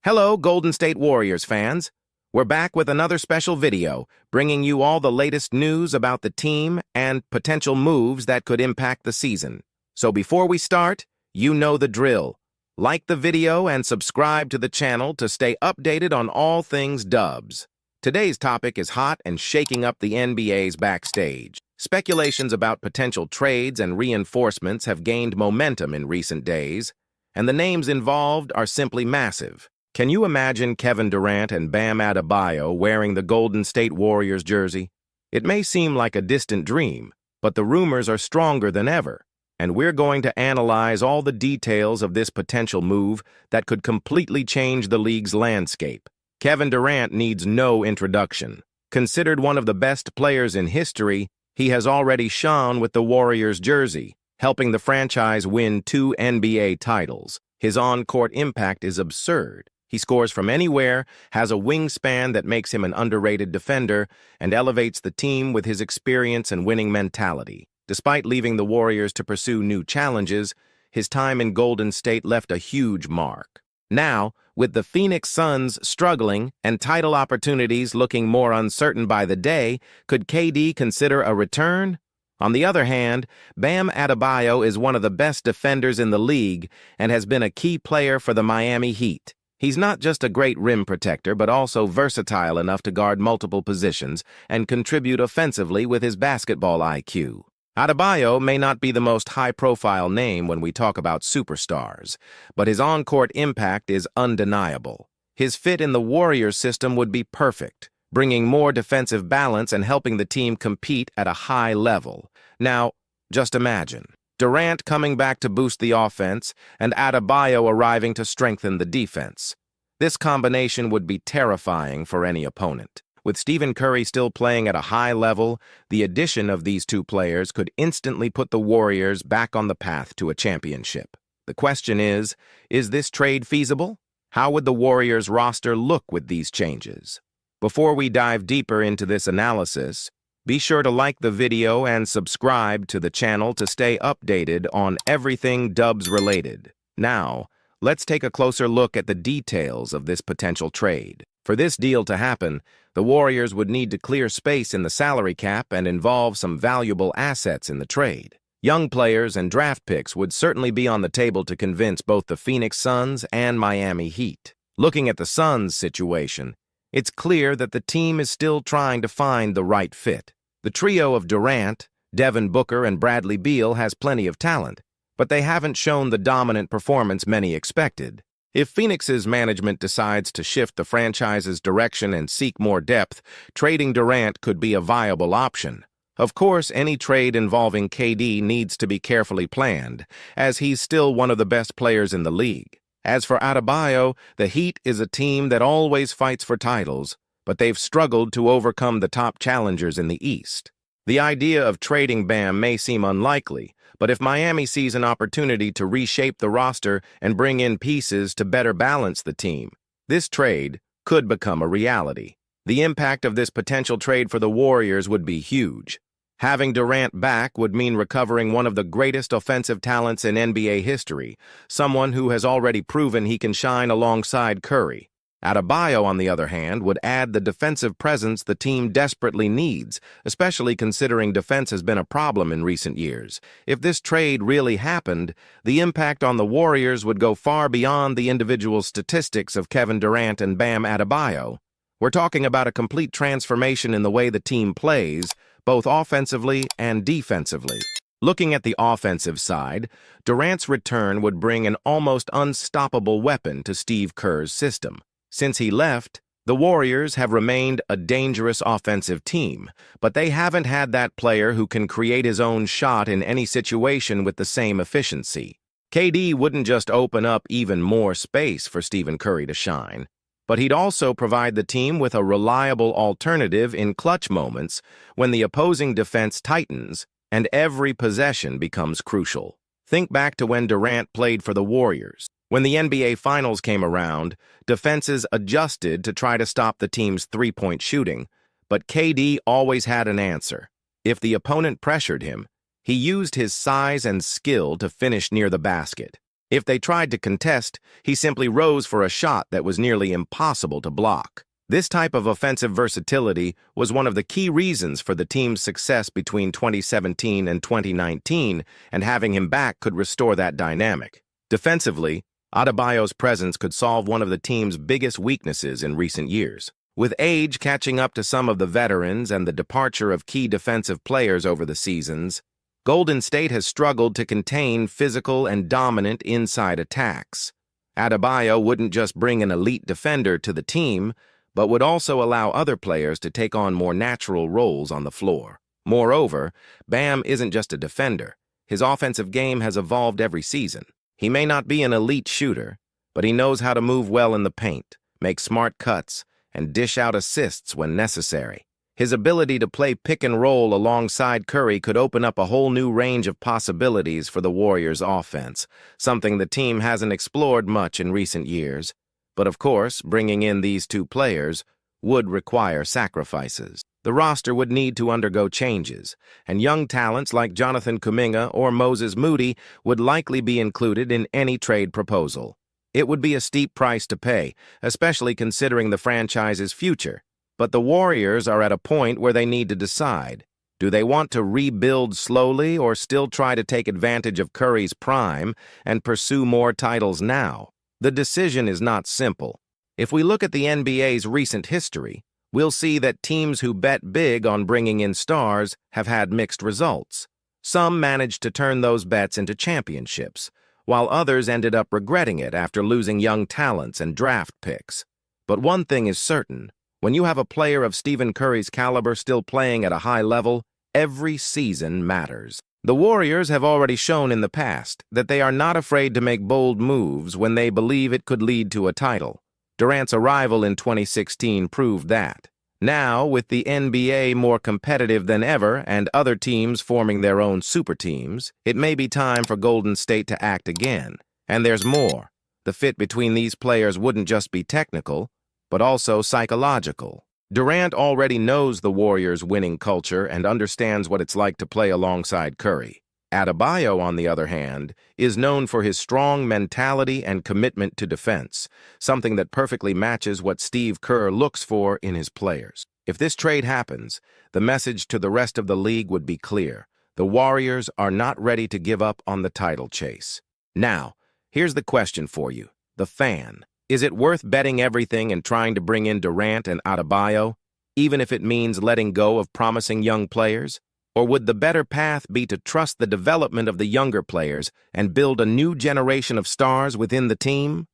Hello, Golden State Warriors fans. We're back with another special video, bringing you all the latest news about the team and potential moves that could impact the season. So before we start, you know the drill. Like the video and subscribe to the channel to stay updated on all things Dubs. Today's topic is hot and shaking up the NBA's backstage. Speculations about potential trades and reinforcements have gained momentum in recent days, and the names involved are simply massive. Can you imagine Kevin Durant and Bam Adebayo wearing the Golden State Warriors jersey? It may seem like a distant dream, but the rumors are stronger than ever, and we're going to analyze all the details of this potential move that could completely change the league's landscape. Kevin Durant needs no introduction. Considered one of the best players in history, he has already shone with the Warriors jersey, helping the franchise win 2 NBA titles. His on-court impact is absurd. He scores from anywhere, has a wingspan that makes him an underrated defender, and elevates the team with his experience and winning mentality. Despite leaving the Warriors to pursue new challenges, his time in Golden State left a huge mark. Now, with the Phoenix Suns struggling and title opportunities looking more uncertain by the day, could KD consider a return? On the other hand, Bam Adebayo is one of the best defenders in the league and has been a key player for the Miami Heat. He's not just a great rim protector, but also versatile enough to guard multiple positions and contribute offensively with his basketball IQ. Adebayo may not be the most high-profile name when we talk about superstars, but his on-court impact is undeniable. His fit in the Warriors system would be perfect, bringing more defensive balance and helping the team compete at a high level. Now, just imagine Durant coming back to boost the offense and Adebayo arriving to strengthen the defense. This combination would be terrifying for any opponent. With Stephen Curry still playing at a high level, the addition of these two players could instantly put the Warriors back on the path to a championship. The question is this trade feasible? How would the Warriors roster look with these changes? Before we dive deeper into this analysis, be sure to like the video and subscribe to the channel to stay updated on everything Dubs related. Now, let's take a closer look at the details of this potential trade. For this deal to happen, the Warriors would need to clear space in the salary cap and involve some valuable assets in the trade. Young players and draft picks would certainly be on the table to convince both the Phoenix Suns and Miami Heat. Looking at the Suns' situation, it's clear that the team is still trying to find the right fit. The trio of Durant, Devin Booker, and Bradley Beal has plenty of talent, but they haven't shown the dominant performance many expected. If Phoenix's management decides to shift the franchise's direction and seek more depth, trading Durant could be a viable option. Of course, any trade involving KD needs to be carefully planned, as he's still one of the best players in the league. As for Adebayo, the Heat is a team that always fights for titles, but they've struggled to overcome the top challengers in the East. The idea of trading Bam may seem unlikely, but if Miami sees an opportunity to reshape the roster and bring in pieces to better balance the team, this trade could become a reality. The impact of this potential trade for the Warriors would be huge. Having Durant back would mean recovering one of the greatest offensive talents in NBA history, someone who has already proven he can shine alongside Curry. Adebayo, on the other hand, would add the defensive presence the team desperately needs, especially considering defense has been a problem in recent years. If this trade really happened, the impact on the Warriors would go far beyond the individual statistics of Kevin Durant and Bam Adebayo. We're talking about a complete transformation in the way the team plays, both offensively and defensively. Looking at the offensive side, Durant's return would bring an almost unstoppable weapon to Steve Kerr's system. Since he left, the Warriors have remained a dangerous offensive team, but they haven't had that player who can create his own shot in any situation with the same efficiency. KD wouldn't just open up even more space for Stephen Curry to shine, but he'd also provide the team with a reliable alternative in clutch moments when the opposing defense tightens and every possession becomes crucial. Think back to when Durant played for the Warriors. When the NBA Finals came around, defenses adjusted to try to stop the team's three-point shooting, but KD always had an answer. If the opponent pressured him, he used his size and skill to finish near the basket. If they tried to contest, he simply rose for a shot that was nearly impossible to block. This type of offensive versatility was one of the key reasons for the team's success between 2017 and 2019, and having him back could restore that dynamic. Defensively, Adebayo's presence could solve one of the team's biggest weaknesses in recent years. With age catching up to some of the veterans and the departure of key defensive players over the seasons, Golden State has struggled to contain physical and dominant inside attacks. Adebayo wouldn't just bring an elite defender to the team, but would also allow other players to take on more natural roles on the floor. Moreover, Bam isn't just a defender. His offensive game has evolved every season. He may not be an elite shooter, but he knows how to move well in the paint, make smart cuts, and dish out assists when necessary. His ability to play pick and roll alongside Curry could open up a whole new range of possibilities for the Warriors' offense, something the team hasn't explored much in recent years. But of course, bringing in these two players would require sacrifices. The roster would need to undergo changes, and young talents like Jonathan Kuminga or Moses Moody would likely be included in any trade proposal. It would be a steep price to pay, especially considering the franchise's future. But the Warriors are at a point where they need to decide. Do they want to rebuild slowly or still try to take advantage of Curry's prime and pursue more titles now? The decision is not simple. If we look at the NBA's recent history, we'll see that teams who bet big on bringing in stars have had mixed results. Some managed to turn those bets into championships, while others ended up regretting it after losing young talents and draft picks. But one thing is certain. When you have a player of Stephen Curry's caliber still playing at a high level, every season matters. The Warriors have already shown in the past that they are not afraid to make bold moves when they believe it could lead to a title. Durant's arrival in 2016 proved that. Now, with the NBA more competitive than ever and other teams forming their own super teams, it may be time for Golden State to act again. And there's more. The fit between these players wouldn't just be technical, but also psychological. Durant already knows the Warriors' winning culture and understands what it's like to play alongside Curry. Adebayo, on the other hand, is known for his strong mentality and commitment to defense, something that perfectly matches what Steve Kerr looks for in his players. If this trade happens, the message to the rest of the league would be clear. The Warriors are not ready to give up on the title chase. Now, here's the question for you, the fan. Is it worth betting everything and trying to bring in Durant and Adebayo, even if it means letting go of promising young players? Or would the better path be to trust the development of the younger players and build a new generation of stars within the team?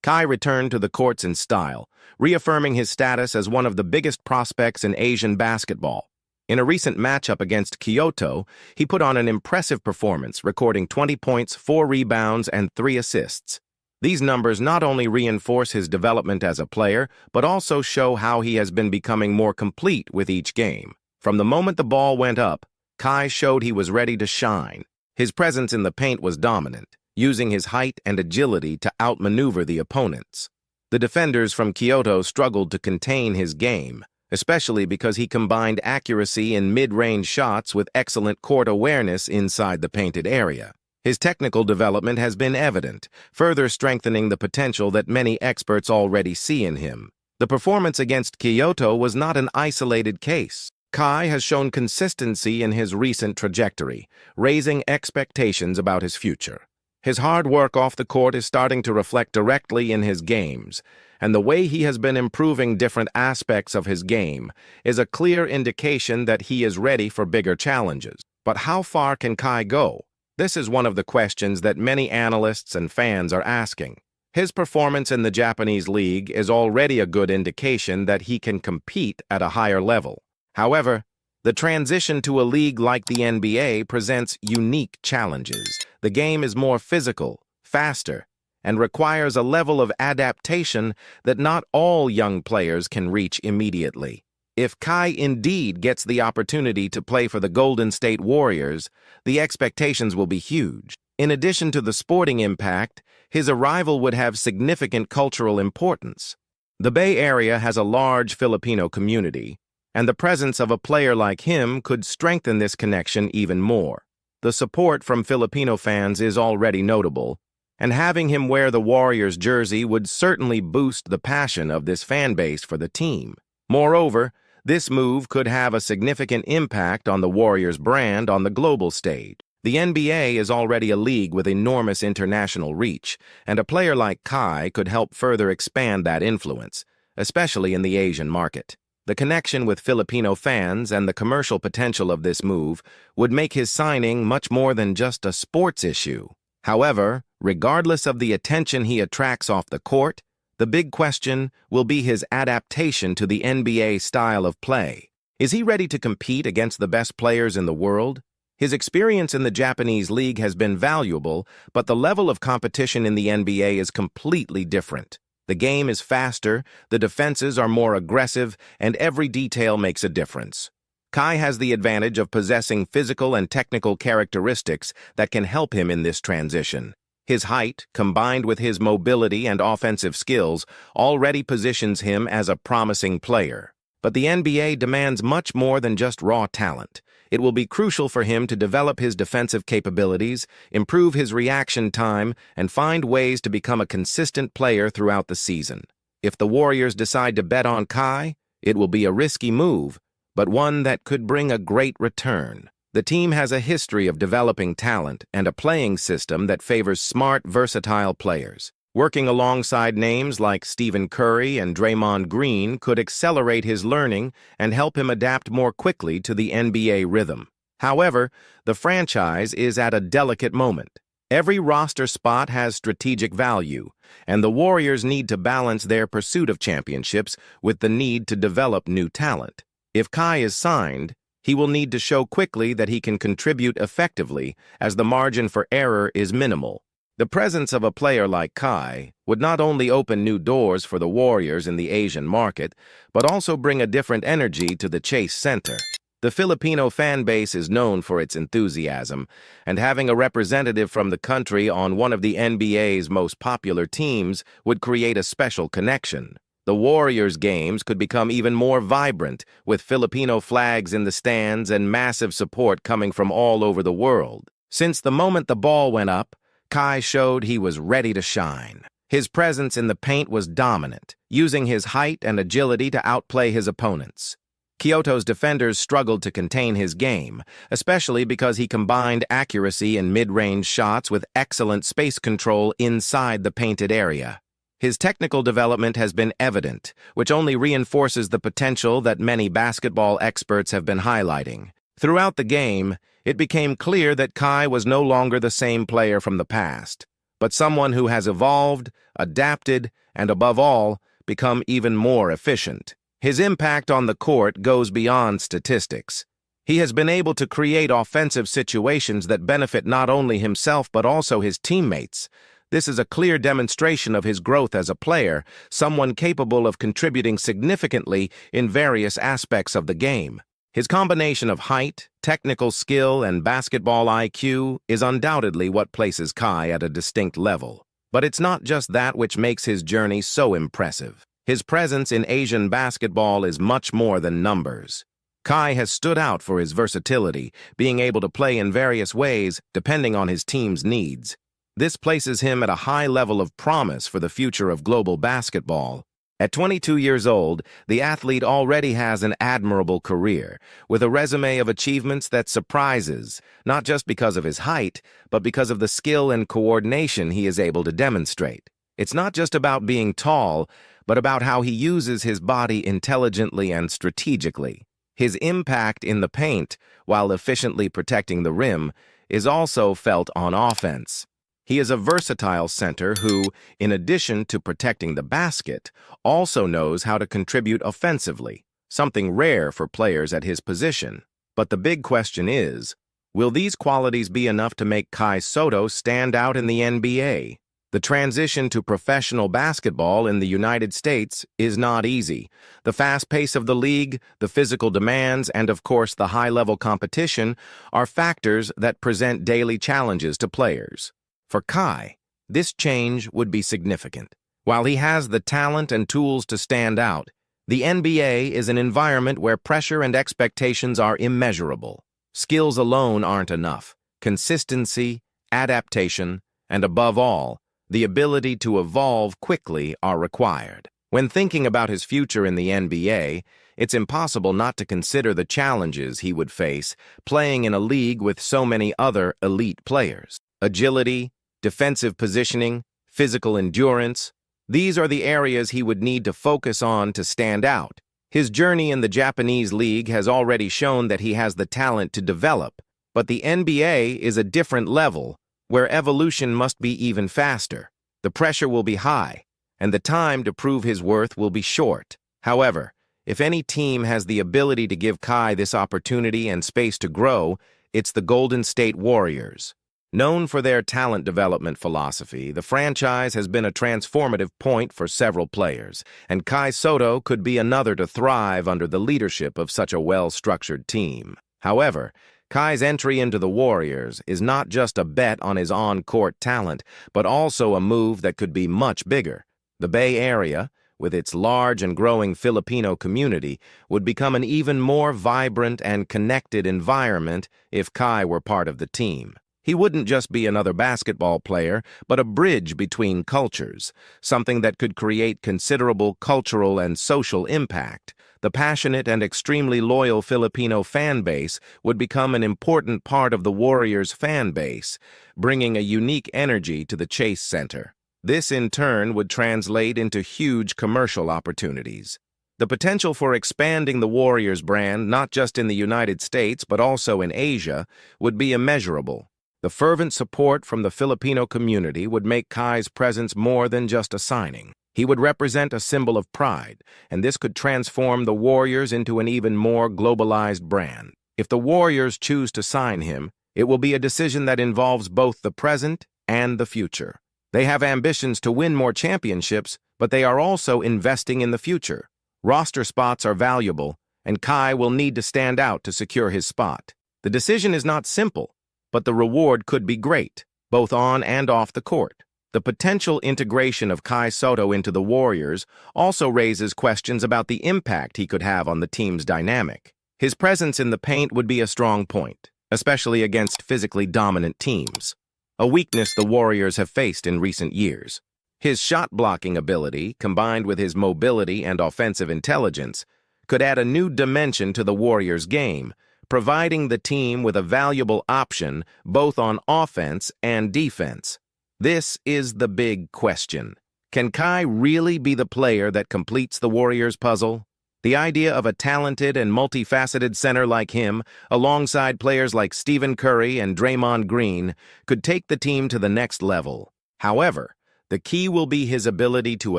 Kai returned to the courts in style, reaffirming his status as one of the biggest prospects in Asian basketball. In a recent matchup against Kyoto, he put on an impressive performance, recording 20 points, 4 rebounds, and 3 assists. These numbers not only reinforce his development as a player, but also show how he has been becoming more complete with each game. From the moment the ball went up, Kai showed he was ready to shine. His presence in the paint was dominant, using his height and agility to outmaneuver the opponents. The defenders from Kyoto struggled to contain his game, especially because he combined accuracy in mid-range shots with excellent court awareness inside the painted area. His technical development has been evident, further strengthening the potential that many experts already see in him. The performance against Kyoto was not an isolated case. Kai has shown consistency in his recent trajectory, raising expectations about his future. His hard work off the court is starting to reflect directly in his games, and the way he has been improving different aspects of his game is a clear indication that he is ready for bigger challenges. But how far can Kai go? This is one of the questions that many analysts and fans are asking. His performance in the Japanese league is already a good indication that he can compete at a higher level. However, the transition to a league like the NBA presents unique challenges. The game is more physical, faster, and requires a level of adaptation that not all young players can reach immediately. If Kai indeed gets the opportunity to play for the Golden State Warriors, the expectations will be huge. In addition to the sporting impact, his arrival would have significant cultural importance. The Bay Area has a large Filipino community, and the presence of a player like him could strengthen this connection even more. The support from Filipino fans is already notable, and having him wear the Warriors jersey would certainly boost the passion of this fan base for the team. Moreover, this move could have a significant impact on the Warriors' brand on the global stage. The NBA is already a league with enormous international reach, and a player like Kai could help further expand that influence, especially in the Asian market. The connection with Filipino fans and the commercial potential of this move would make his signing much more than just a sports issue. However, regardless of the attention he attracts off the court, the big question will be his adaptation to the NBA style of play. Is he ready to compete against the best players in the world? His experience in the Japanese league has been valuable, but the level of competition in the NBA is completely different. The game is faster, the defenses are more aggressive, and every detail makes a difference. Kai has the advantage of possessing physical and technical characteristics that can help him in this transition. His height, combined with his mobility and offensive skills, already positions him as a promising player. But the NBA demands much more than just raw talent. It will be crucial for him to develop his defensive capabilities, improve his reaction time, and find ways to become a consistent player throughout the season. If the Warriors decide to bet on Kai, it will be a risky move, but one that could bring a great return. The team has a history of developing talent and a playing system that favors smart, versatile players. Working alongside names like Stephen Curry and Draymond Green could accelerate his learning and help him adapt more quickly to the NBA rhythm. However, the franchise is at a delicate moment. Every roster spot has strategic value, and the Warriors need to balance their pursuit of championships with the need to develop new talent. If Kai is signed, he will need to show quickly that he can contribute effectively, as the margin for error is minimal. The presence of a player like Kai would not only open new doors for the Warriors in the Asian market, but also bring a different energy to the Chase Center. The Filipino fan base is known for its enthusiasm, and having a representative from the country on one of the NBA's most popular teams would create a special connection. The Warriors' games could become even more vibrant, with Filipino flags in the stands and massive support coming from all over the world. Since the moment the ball went up, Kai showed he was ready to shine. His presence in the paint was dominant, using his height and agility to outplay his opponents. Kyoto's defenders struggled to contain his game, especially because he combined accuracy in mid-range shots with excellent space control inside the painted area. His technical development has been evident, which only reinforces the potential that many basketball experts have been highlighting. Throughout the game, it became clear that Kai was no longer the same player from the past, but someone who has evolved, adapted, and above all, become even more efficient. His impact on the court goes beyond statistics. He has been able to create offensive situations that benefit not only himself but also his teammates. This is a clear demonstration of his growth as a player, someone capable of contributing significantly in various aspects of the game. His combination of height, technical skill, and basketball IQ is undoubtedly what places Kai at a distinct level. But it's not just that which makes his journey so impressive. His presence in Asian basketball is much more than numbers. Kai has stood out for his versatility, being able to play in various ways depending on his team's needs. This places him at a high level of promise for the future of global basketball. At 22 years old, the athlete already has an admirable career, with a resume of achievements that surprises, not just because of his height, but because of the skill and coordination he is able to demonstrate. It's not just about being tall, but about how he uses his body intelligently and strategically. His impact in the paint, while efficiently protecting the rim, is also felt on offense. He is a versatile center who, in addition to protecting the basket, also knows how to contribute offensively, something rare for players at his position. But the big question is, will these qualities be enough to make Kai Sotto stand out in the NBA? The transition to professional basketball in the United States is not easy. The fast pace of the league, the physical demands, and of course the high-level competition are factors that present daily challenges to players. For Kai, this change would be significant. While he has the talent and tools to stand out, the NBA is an environment where pressure and expectations are immeasurable. Skills alone aren't enough. Consistency, adaptation, and above all, the ability to evolve quickly are required. When thinking about his future in the NBA, it's impossible not to consider the challenges he would face playing in a league with so many other elite players. Agility, defensive positioning, physical endurance, these are the areas he would need to focus on to stand out. His journey in the Japanese league has already shown that he has the talent to develop, but the NBA is a different level, where evolution must be even faster. The pressure will be high, and the time to prove his worth will be short. However, if any team has the ability to give Kai this opportunity and space to grow, it's the Golden State Warriors. Known for their talent development philosophy, the franchise has been a transformative point for several players, and Kai Sotto could be another to thrive under the leadership of such a well-structured team. However, Kai's entry into the Warriors is not just a bet on his on-court talent, but also a move that could be much bigger. The Bay Area, with its large and growing Filipino community, would become an even more vibrant and connected environment if Kai were part of the team. He wouldn't just be another basketball player, but a bridge between cultures, something that could create considerable cultural and social impact. The passionate and extremely loyal Filipino fan base would become an important part of the Warriors' fan base, bringing a unique energy to the Chase Center. This, in turn, would translate into huge commercial opportunities. The potential for expanding the Warriors brand, not just in the United States, but also in Asia, would be immeasurable. The fervent support from the Filipino community would make Kai's presence more than just a signing. He would represent a symbol of pride, and this could transform the Warriors into an even more globalized brand. If the Warriors choose to sign him, it will be a decision that involves both the present and the future. They have ambitions to win more championships, but they are also investing in the future. Roster spots are valuable, and Kai will need to stand out to secure his spot. The decision is not simple, but the reward could be great, both on and off the court. The potential integration of Kai Sotto into the Warriors also raises questions about the impact he could have on the team's dynamic. His presence in the paint would be a strong point, especially against physically dominant teams, a weakness the Warriors have faced in recent years. His shot-blocking ability, combined with his mobility and offensive intelligence, could add a new dimension to the Warriors' game, providing the team with a valuable option both on offense and defense. This is the big question. Can Kai really be the player that completes the Warriors' puzzle? The idea of a talented and multifaceted center like him, alongside players like Stephen Curry and Draymond Green, could take the team to the next level. However, the key will be his ability to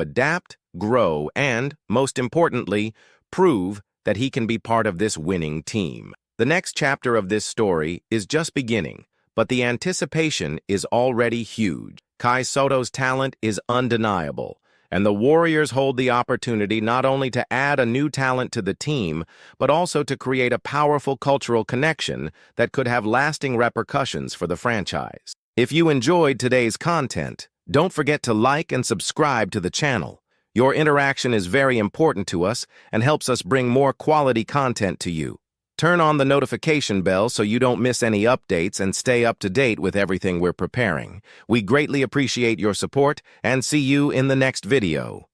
adapt, grow, and, most importantly, prove that he can be part of this winning team. The next chapter of this story is just beginning, but the anticipation is already huge. Kai Sotto's talent is undeniable, and the Warriors hold the opportunity not only to add a new talent to the team, but also to create a powerful cultural connection that could have lasting repercussions for the franchise. If you enjoyed today's content, don't forget to like and subscribe to the channel. Your interaction is very important to us and helps us bring more quality content to you. Turn on the notification bell so you don't miss any updates and stay up to date with everything we're preparing. We greatly appreciate your support and see you in the next video.